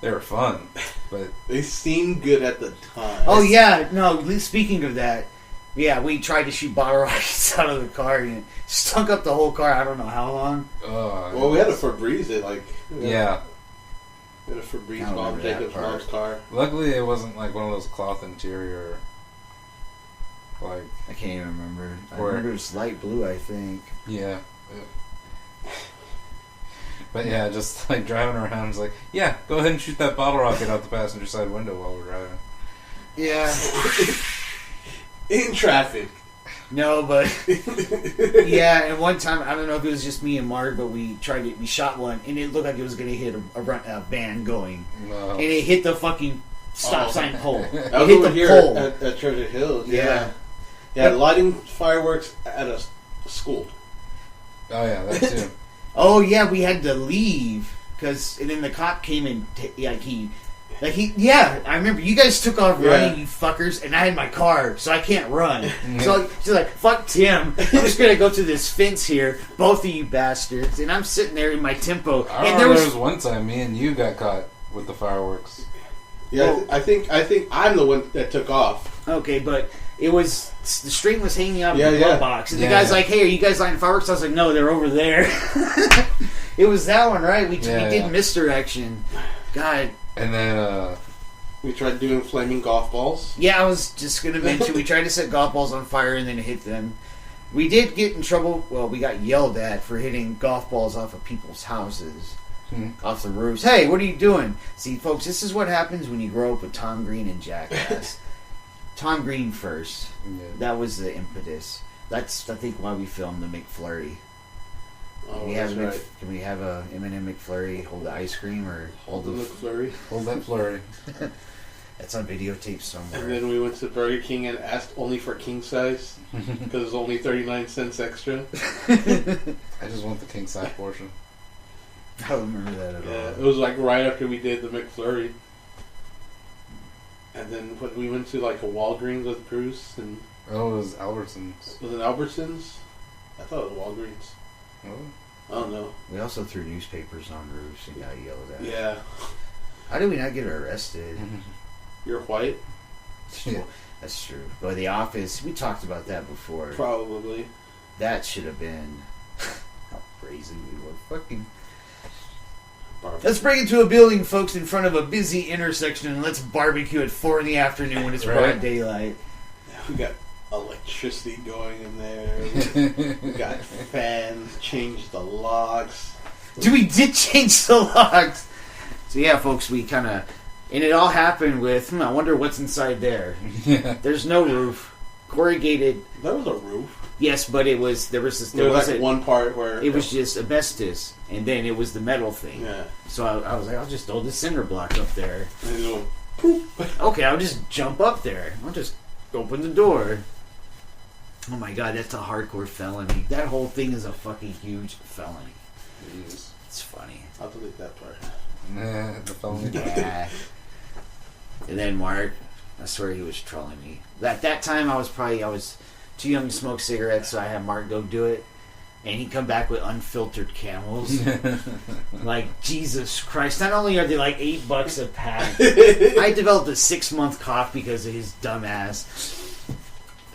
They were fun, but they seemed good at the time. Oh yeah, no. Speaking of that, yeah, we tried to shoot bottle rockets out of the car and it stunk up the whole car. I don't know how long. Well, we had to Febreze it, like yeah. We had to Febreze Bob Jacob's mom's car. Luckily, it wasn't like one of those cloth interior. Like I can't even remember. I remember it was light blue, I think. Yeah. But yeah, just like driving around, it's like, yeah, go ahead and shoot that bottle rocket out the passenger side window while we're driving. Yeah. In traffic. No, but yeah. And one time, I don't know if it was just me and Mark, but we shot one, and it looked like it was going to hit a van going, No. and it hit the fucking stop sign pole. I It was hit over the here pole. at Treasure Hills. Yeah. Yeah, lighting fireworks at a school. Oh yeah, that too. Oh yeah, we had to leave and then the cop came and yeah, I remember you guys took off running, you fuckers, and I had my car, so I can't run. So she's like, "Fuck Tim, I'm just gonna go to this fence here, both of you bastards." And I'm sitting there in my tempo, I and remember there was one time me and you got caught with the fireworks. Yeah, I think I'm the one that took off. Okay, but it was the string was hanging out of the Yeah, glove yeah. box, and the guy's like, "Hey, are you guys lighting fireworks?" I was like, "No, they're over there." It was that one, right? We did misdirection. God. And then We tried doing flaming golf balls. Yeah, I was just going to mention, we tried to set golf balls on fire and then hit them. We did get in trouble. Well, we got yelled at for hitting golf balls off of people's houses, off the roofs. Hey, what are you doing? See, folks, this is what happens when you grow up with Tom Green and Jackass. Tom Green first. yeah. That was the impetus. That's, I think, why we filmed the McFlurry. Oh, Can we that's have right. Can we have a M&M McFlurry, hold the ice cream, or hold the... McFlurry. Hold that flurry. That's on videotape somewhere. And then we went to Burger King and asked only for king size because it's only 39 cents extra. I just want the king size portion. I don't remember that at Yeah, all. it was like right after we did the McFlurry. And then we went to like a Walgreens with Bruce, and Oh, it was Albertsons. was it Albertsons? I thought it was Walgreens. Oh. I don't know. We also threw newspapers on roofs and got yelled at. Yeah, How did we not get arrested? you're white, Yeah. That's true. But The Office, we talked about that before. probably. That should have been how crazy we were. Fucking. Barbecue. Let's bring it to a building, folks, in front of a busy intersection, and let's barbecue at 4 p.m. when it's broad Right. daylight. We got electricity going in there. We got fans, changed the locks. Dude, we did change the locks. So yeah, folks, we kind of, and it all happened with. I wonder what's inside there. Yeah. There's no roof, corrugated. There was a roof. Yes, but there was this. There was like one part where It was just asbestos, and then it was the metal thing. Yeah. So I was like, I'll just throw the cinder block up there. And you know, Okay, I'll just jump up there. I'll just open the door. Oh my god, that's a hardcore felony. That whole thing is a fucking huge felony. Jeez. It's funny. I'll delete that part. Nah, the felony. Yeah. And then Mark, I swear he was trolling me. At that time, I was too young to smoke cigarettes, so I had Mark go do it. And he'd come back with unfiltered Camels. Like, Jesus Christ. Not only are they like $8 a pack, I developed a 6-month cough because of his dumb ass.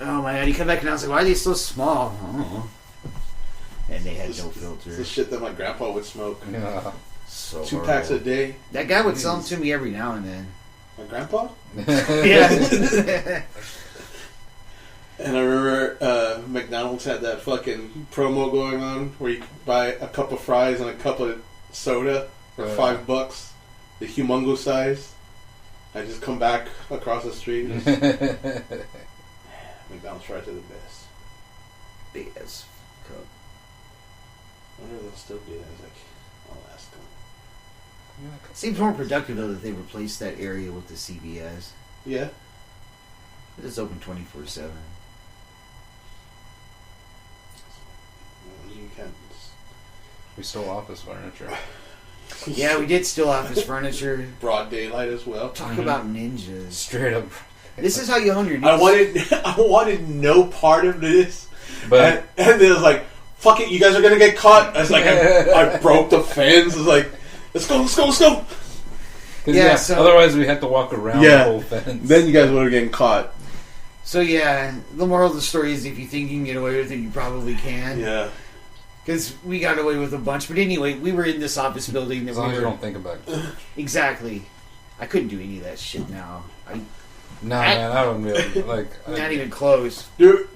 Oh my god, he come back and I was like, why are they so small? I don't know. And they had no It's the filter. shit that my grandpa would smoke. Yeah. So 2 packs a day. That guy would sell them to me every now and then. My grandpa? Yeah. And I remember McDonald's had that fucking promo going on where you could buy a cup of fries and a cup of soda for $5, the humongous size. I just come back across the street. McDonald's fries are the best. Big ass cup. I wonder if they'll still do that. I was like, I'll ask them. Seems more productive though that they replaced that area with the CVS. Yeah. But it's open 24/7. You can't. We stole office furniture. Yeah, we did steal office furniture. Broad daylight as well. Talk about ninjas. Straight up. This is how you hone your I ninjas. I wanted no part of this, But and then it was like, "Fuck it, you guys are gonna get caught." I was like, I broke the fence. I was like, "Let's go, let's go, let's go." Yeah, so- otherwise we had to walk around the whole fence. Then you guys would have getting caught. So yeah, the moral of the story is if you think you can get away with it, you probably can. Yeah. Because we got away with a bunch. But anyway, we were in this office building that As long we as were... you don't think about it. Exactly. I couldn't do any of that shit now. No, man, I don't be like. Not even close. Dude,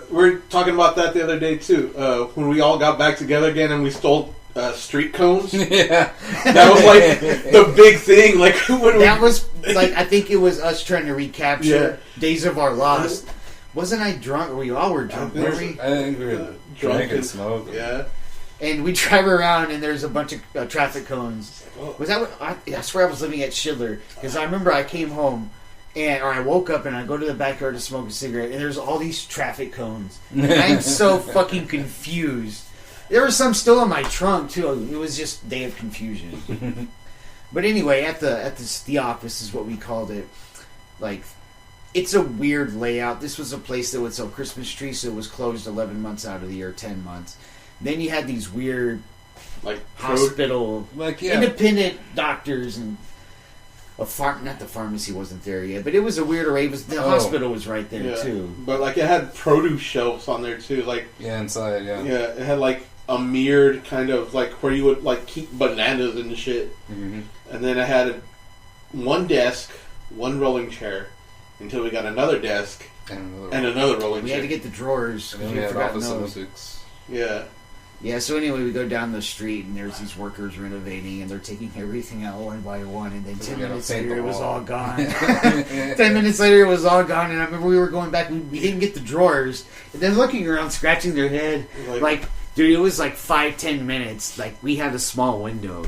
we're talking about that the other day too. When we all got back together again and we stole street cones. Yeah, that was like the big thing. Like when that was like I think it was us trying to recapture Days of Our Lost. Wasn't I drunk? We all were drunk, weren't we? I think we were drunk and smoking. Yeah. And we drive around and there's a bunch of traffic cones. Was that what I swear I was living at Schindler because I remember I came home. Or I woke up and I go to the backyard to smoke a cigarette, and there's all these traffic cones. And I'm so fucking confused. There was some still in my trunk too. It was just day of confusion. But anyway, at the office is what we called it. Like, it's a weird layout. This was a place that would sell Christmas trees, so it was closed 11 months out of the year, 10 months. Then you had these weird, like hospital, independent doctors and. Not the pharmacy wasn't there yet, but it was a weird array. The hospital was right there too. But like it had produce shelves on there too, like inside, yeah, it had like a mirrored kind of like where you would like keep bananas and shit. Mm-hmm. And then it had one desk, one rolling chair, until we got another desk and another rolling chair. We had to get the drawers. And then we had Office Olympics. Yeah. Yeah, so anyway, we go down the street, and there's these workers renovating, and they're taking everything out one by one, and then 10 minutes later, it was all gone. 10 minutes later, it was all gone, and I remember we were going back, we didn't get the drawers, and then looking around, scratching their head, like dude, it was like 5-10 minutes, like, we had a small window.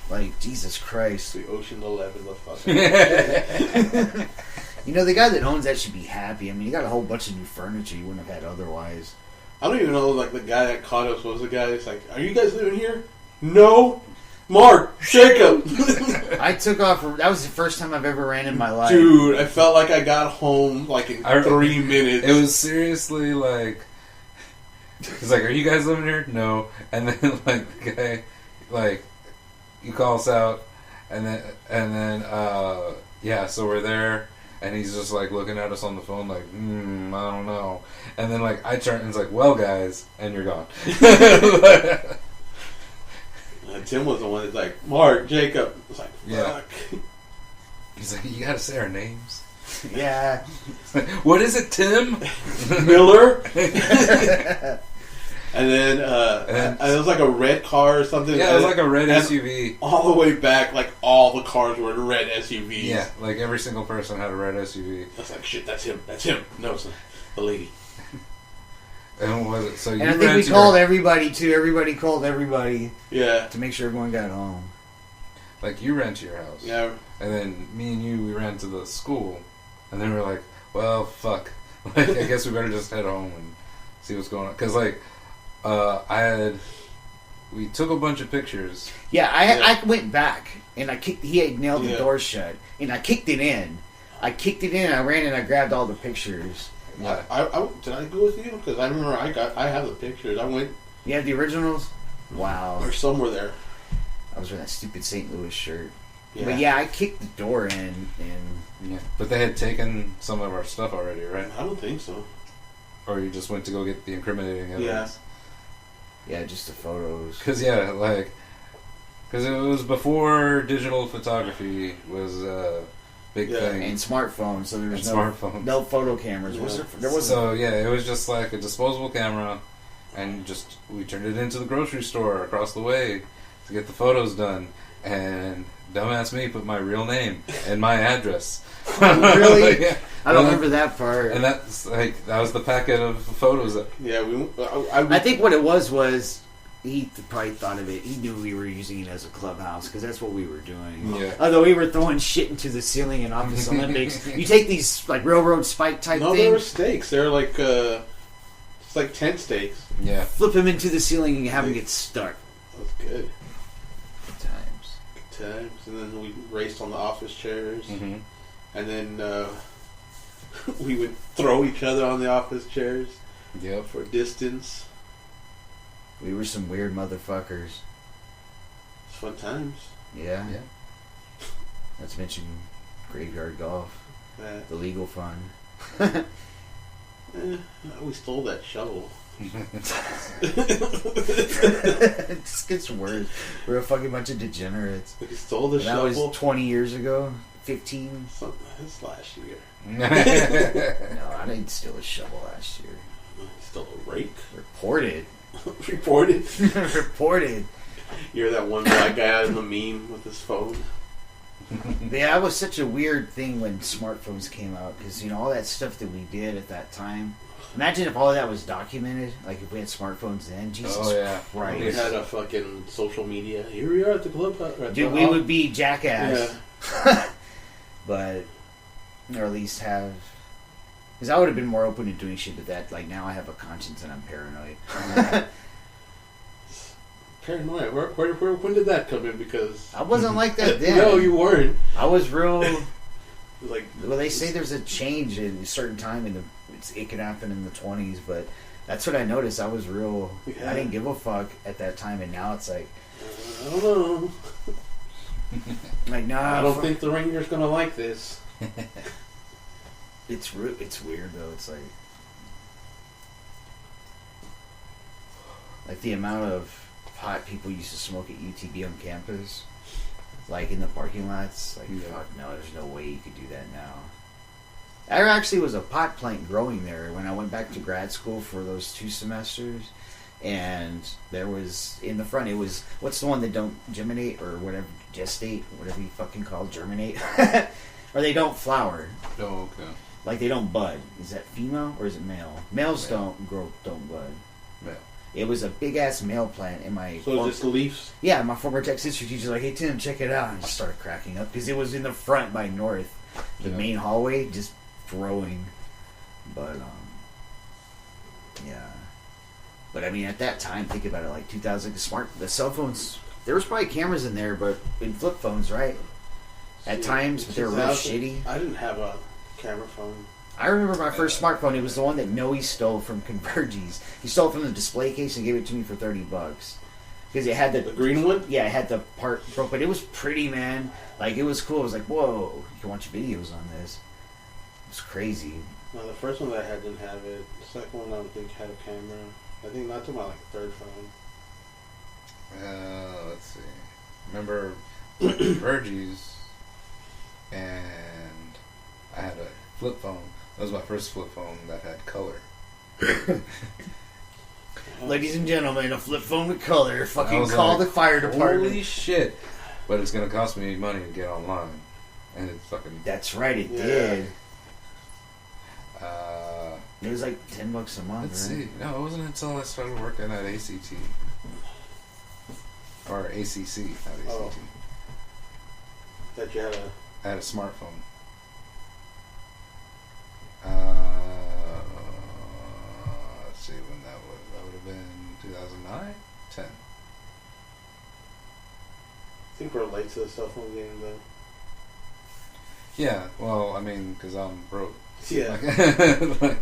Like, Jesus Christ. The Ocean 11, the fuck. You know, the guy that owns that should be happy. I mean, he got a whole bunch of new furniture you wouldn't have had otherwise. I don't even know, like, the guy that caught us was the guy that's like, are you guys living here? No. Marc Jacob. I took off. That was the first time I've ever ran in my life. Dude, I felt like I got home, like, in 3 minutes. It was seriously, like... He's like, are you guys living here? No. And then, like, the guy, like, he calls out, and then, yeah, so we're there. And he's just, like, looking at us on the phone like, I don't know. And then, like, I turn and it's like, well, guys, and you're gone. Tim was the one that's like, Marc Jacob. I was like, fuck. Yeah. He's like, you gotta say our names. Yeah. What is it, Tim? Miller? And then it was like a red car or something. Yeah, it was like a red SUV. All the way back, like all the cars were red SUVs. Yeah, like every single person had a red SUV. I was like, shit, that's him. That's him. No, it's the lady. And what was it? So you and I think we called everybody too. Everybody called everybody. Yeah. To make sure everyone got home. Like you ran to your house. Yeah. And then me and you, we ran to the school. And then we were like, well, fuck. Like, I guess we better just head home and see what's going on. Because, like, we took a bunch of pictures. Yeah, I went back and he had nailed the door shut and I kicked it in. I ran and I grabbed all the pictures. Yeah. Did I go with you? Because I remember I have the pictures. I went. You have the originals? Wow. Or somewhere there. I was wearing that stupid St. Louis shirt. Yeah. But yeah, I kicked the door in and. Yeah. But they had taken some of our stuff already, right? I don't think so. Or you just went to go get the incriminating evidence? Yeah, just the photos. Because, yeah, like... Because it was before digital photography was a big thing. And smartphones, so there was no photo cameras. Yeah. There was So, yeah, it was just like a disposable camera, and we turned it into the grocery store across the way to get the photos done. And dumbass me put my real name and my address. Really? Yeah. I don't remember that part. And that's like that was the packet of photos. Yeah, I think what it was he probably thought of it. He knew we were using it as a clubhouse because that's what we were doing. Yeah. Although we were throwing shit into the ceiling in Office Olympics. You take these like railroad spike type things. No, they were stakes. They're like it's like tent stakes. Yeah. Flip them into the ceiling and have them get stuck. That was good. Good times. And then we raced on the office chairs. Mm-hmm. And then we would throw each other on the office chairs. Yep. For distance. We were some weird motherfuckers. It's fun times. Yeah. Let's mention graveyard golf. The legal fun. We stole that shovel. It just gets worse. We're a fucking bunch of degenerates. We stole the that shovel. That was 20 years ago. 15. This last year. No, I didn't steal a shovel last year. Still a rake? Reported. Reported? Reported. You're that one black guy in the meme with his phone. Yeah, it was such a weird thing when smartphones came out because, you know, all that stuff that we did at that time. Imagine if all of that was documented. Like if we had smartphones then. Jesus Christ. We had a fucking social media. Here we are at the club. Dude, we would be jackass. Yeah. But, or at least have... Because I would have been more open to doing shit to that. Like now I have a conscience and I'm paranoid. Paranoid? When did that come in? Because... I wasn't like that then. No, you weren't. I was real... Like, well, they say there's a change in a certain time in the... It could happen in the 20s, but that's what I noticed. I was real... Yeah. I didn't give a fuck at that time, and now it's like... I don't know. Like, nah... I don't think the Ranger's gonna like this. It's weird, though. It's like the amount of pot people used to smoke at UTB on campus, like in the parking lots. Like, fuck no, there's no way you could do that now. There actually was a pot plant growing there when I went back to grad school for those 2 semesters, and there was in the front. It was what's the one that don't germinate or whatever, gestate, whatever you fucking call it, germinate, or they don't flower. Oh, okay. Like they don't bud. Is that female or is it male? Males don't bud. Male. It was a big ass male plant in my. So just leaves. Yeah, my former Texas history teacher's like, "Hey Tim, check it out," and I just started cracking up because it was in the front by North, the main hallway, just growing. But yeah. But I mean, at that time, think about it, like 2000, the cell phones. There was probably cameras in there, but in flip phones, right? At times, but they were real shitty. I didn't have a camera phone. I remember my first smartphone. It was the one that Noe stole from Converges. He stole it from the display case and gave it to me for $30 because it had the green one. Yeah, it had the part broke, but it was pretty, man. Like it was cool. It was like, whoa, you can watch videos on this. It was crazy. No, the first one that I had didn't have it. The second one I don't think had a camera. I think not to my third phone. Let's see. Remember Converges, and I had a flip phone. That was my first flip phone that had color. Ladies and gentlemen, a flip phone with color. Fucking call the fire department. Holy shit! But it's gonna cost me money to get online, and it's fucking. That's right, it did. It was like $10 a month. Let's see. No, it wasn't until I started working at ACT or ACC, not ACT. Oh. That you had a. I had a smartphone. Let's see when that was. That would have been 2009, 10. I think we're late to the cell phone game, though. Yeah, well, I mean, because I'm broke. Yeah.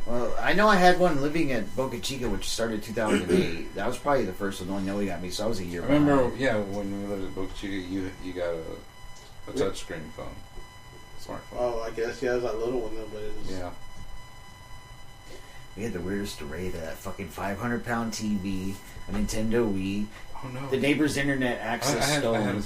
Well, I know I had one living at Boca Chica, which started 2008. That was probably the first one. Noe got me, so I was a year behind. Remember, when we lived at Boca Chica, you got a touchscreen phone, smartphone. Oh, I guess, yeah, it was that little one, though, but it was... Yeah. We had the weirdest array to that fucking 500-pound TV, a Nintendo Wii. Oh, no. The neighbor's internet access stone.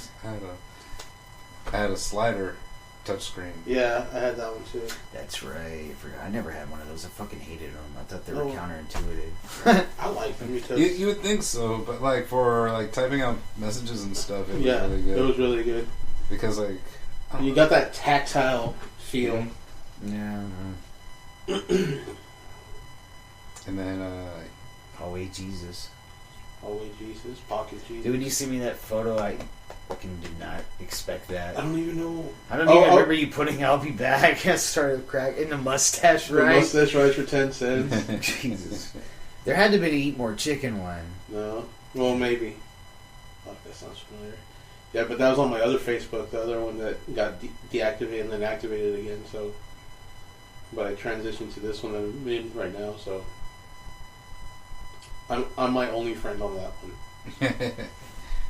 I had a slider touchscreen. Yeah, I had that one too. That's right. I forgot. I never had one of those. I fucking hated them. I thought they were counterintuitive. I like them because you would think so, but like for like typing out messages and stuff, it was really good. It was really good because like you got that tactile feel. Yeah. And then Always Jesus. Always Jesus, pocket Jesus. Dude, when you see me that photo, I fucking did not expect that. I don't even know. I don't even remember you putting "I'll be back." I started cracking the mustache right. The mustache right for 10 cents. Jesus. There had to be to eat more chicken one. No. Well, maybe. Oh, that sounds familiar. Yeah, but that was on my other Facebook, the other one that got deactivated and then activated again, so... But I transitioned to this one that I'm in right now, so... I'm my only friend on that one.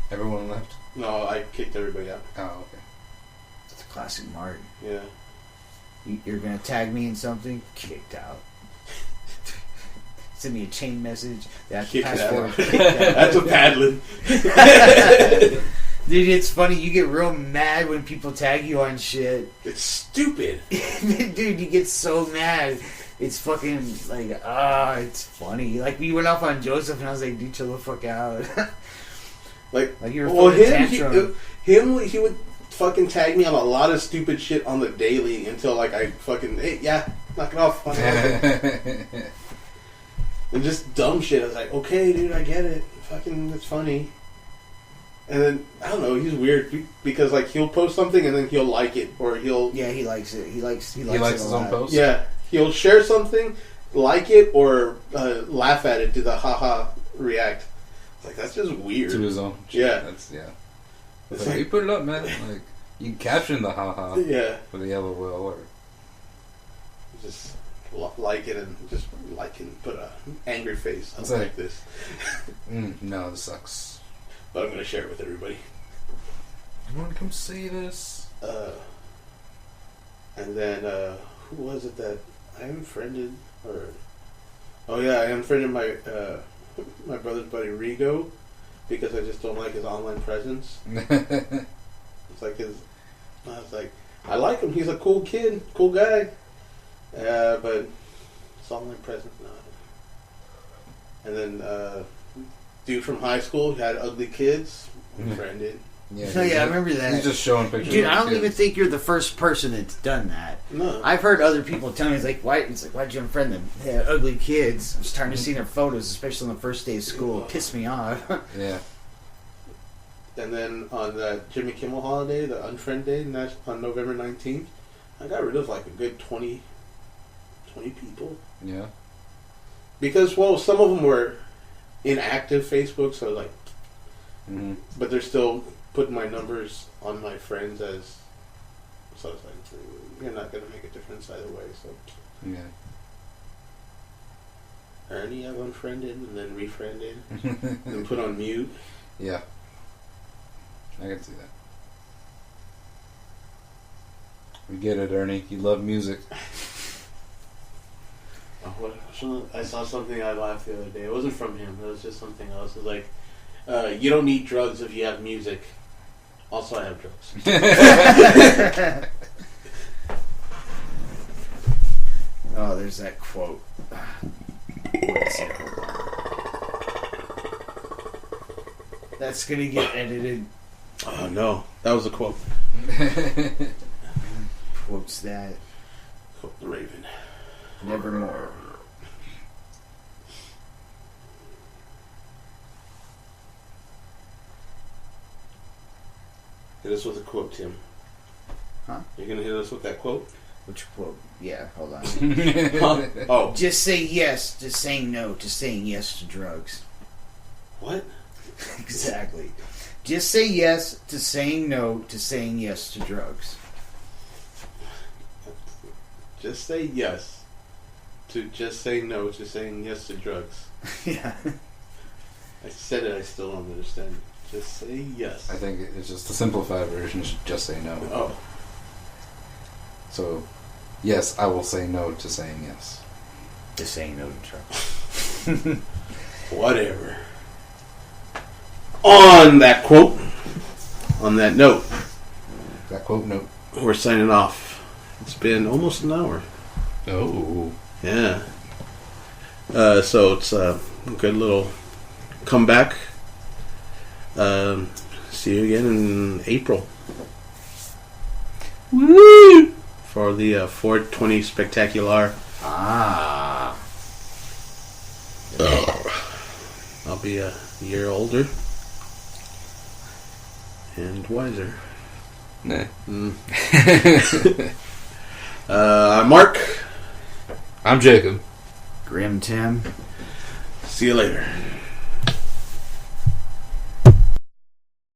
Everyone left? No, I kicked everybody out. Oh, okay. That's a classic Mark. Yeah. You're gonna tag me in something? Kicked out. Send me a chain message. That's Kicked password. out. That's a paddling. Dude, it's funny. You get real mad when people tag you on shit. It's stupid. Dude, you get so mad. It's fucking like, it's funny. Like, we went off on Joseph, and I was like, dude, chill the fuck out. Like you were fucking tantrum. He would fucking tag me on a lot of stupid shit on the daily until, like, I fucking, hey, yeah, knock it off. And just dumb shit. I was like, okay, dude, I get it. Fucking, it's funny. And then, I don't know, he's weird because, like, he'll post something and then he'll like it, or he'll... Yeah, he likes it. He likes it his own post? Yeah. He'll share something, like it, or laugh at it, do the haha react. It's like, that's just weird. To his own. Yeah. It's like, you put it up, man. Like, you can caption the haha. Yeah. With the LOL, or... Just like it and just like it and put an angry face. I It's don't like- like this. no, this sucks. But I'm going to share it with everybody. You want to come see this? And then, who was it that I unfriended? Oh yeah, I unfriended my my brother's buddy Rigo because I just don't like his online presence. It's like I was like, I like him. He's a cool kid, cool guy. But his online presence, not. And then, dude from high school who had ugly kids, unfriended. Yeah, I remember that. He's just showing pictures. Dude, of I his don't even kids. think you're the first person that's done that. No. I've heard other people tell me, it's like, why'd you unfriend them? They had ugly kids. I'm starting to see their photos, especially on the first day of school. It pissed me off. Yeah. And then on that Jimmy Kimmel holiday, the Unfriend Day, and that's on November 19th, I got rid of like a good 20 people. Yeah. Because, well, some of them were inactive Facebook, so like, Mm-hmm. but they're still putting my numbers on my friends as, so it's like, you're not going to make a difference either way, so. Yeah. Ernie I've unfriended and then refriended and then put on mute. Yeah. I can see that. We get it, Ernie. You love music. I saw something I laughed the other day. It wasn't from him. It was just something else. It was like, you don't need drugs if you have music. Also, I have drugs. Oh, there's that quote. What is it? Hold on. That's gonna get edited. Oh, no. That was a quote. Quotes that. Quote the Raven. Nevermore. Hit us with a quote, Tim. Huh? You're going to hit us with that quote? Which quote? Yeah, hold on. Huh? Oh. Just say yes to saying no to saying yes to drugs. What? Exactly. Just say yes to saying no to saying yes to drugs. Just say yes to just saying no to saying yes to drugs. Yeah. I said it, I still don't understand. Just say yes. I think it's just the simplified version. Just say no. Oh. So, yes, I will say no to saying yes. To saying no to drugs. Whatever. On that quote, on that note, That quote note. we're signing off. It's been almost an hour. Oh. Yeah. So it's a good little comeback. See you again in April. Woo! For the 420 Spectacular. Ah. I'll be a year older. And wiser. Nah. I'm Mark. I'm Jacob. Grim Tim. See you later.